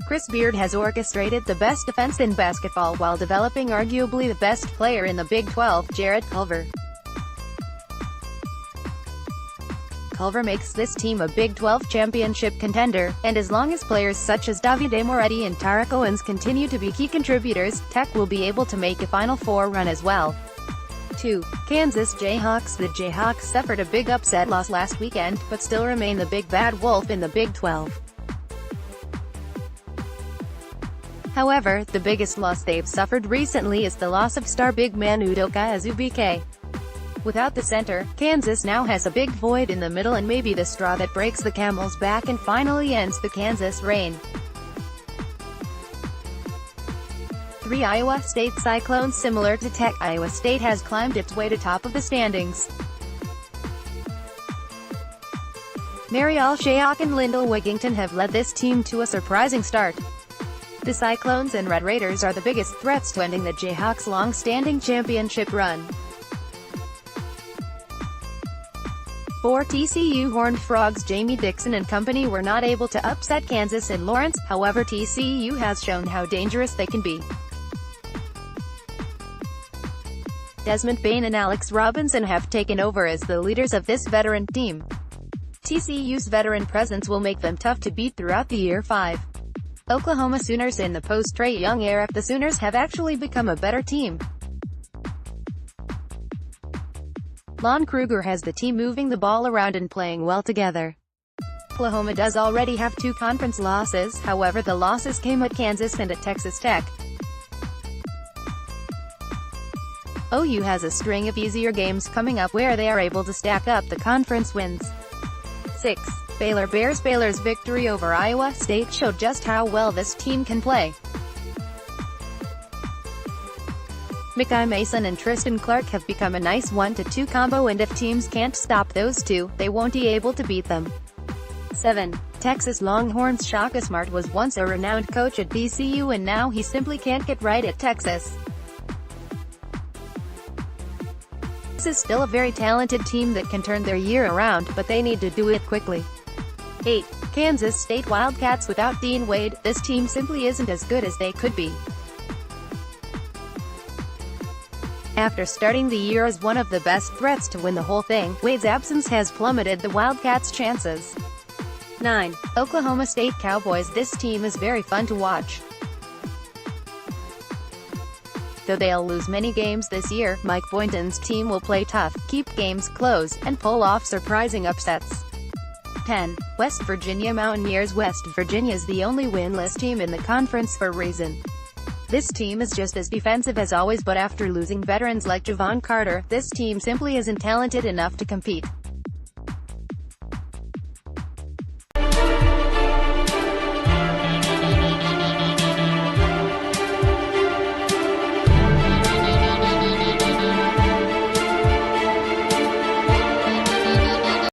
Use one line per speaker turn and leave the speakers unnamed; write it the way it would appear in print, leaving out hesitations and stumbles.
Chris Beard has orchestrated the best defense in basketball while developing arguably the best player in the Big 12, Jarrett Culver. Culver makes this team a Big 12 championship contender, and as long as players such as Davide, Moretti and Tariq Owens continue to be key contributors, Tech will be able to make a Final Four run as well. 2. Kansas Jayhawks The Jayhawks suffered a big upset loss last weekend, but still remain the big bad wolf in the Big 12. However, the biggest loss they've suffered recently is the loss of star big man Udoka Azubuike. Without the center, Kansas now has a big void in the middle and maybe the straw that breaks the camel's back and finally ends the Kansas reign. 3. Iowa State Cyclones. Similar to Tech, Iowa State has climbed its way to top of the standings. Marial Shayok and Lyndall Wigington have led this team to a surprising start. The Cyclones and Red Raiders are the biggest threats to ending the Jayhawks' long-standing championship run. 4. TCU Horned Frogs. Jamie Dixon and company were not able to upset Kansas in Lawrence, however TCU has shown how dangerous they can be. Desmond Bane and Alex Robinson have taken over as the leaders of this veteran team. TCU's veteran presence will make them tough to beat throughout the year. 5. Oklahoma Sooners. In the post-Trae Young era, the Sooners have actually become a better team. Lon Kruger has the team moving the ball around and playing well together. Oklahoma does already have 2 conference losses, however the losses came at Kansas and at Texas Tech. OU has a string of easier games coming up where they are able to stack up the conference wins. 6. Baylor Bears. Baylor's victory over Iowa State showed just how well this team can play. Mekhi Mason and Tristan Clark have become a nice 1-2 combo, and if teams can't stop those two, they won't be able to beat them. 7. Texas Longhorns. Shaka Smart was once a renowned coach at VCU and now he simply can't get right at Texas. This is still a very talented team that can turn their year around, but they need to do it quickly. 8. Kansas State Wildcats. Without Dean Wade, this team simply isn't as good as they could be. After starting the year as one of the best threats to win the whole thing, Wade's absence has plummeted the Wildcats' chances. 9. Oklahoma State Cowboys. This team is very fun to watch. Though they'll lose many games this year, Mike Boynton's team will play tough, keep games close, and pull off surprising upsets. 10. West Virginia Mountaineers. West Virginia's the only winless team in the conference for a reason. This team is just as defensive as always, but after losing veterans like Javon Carter, this team simply isn't talented enough to compete.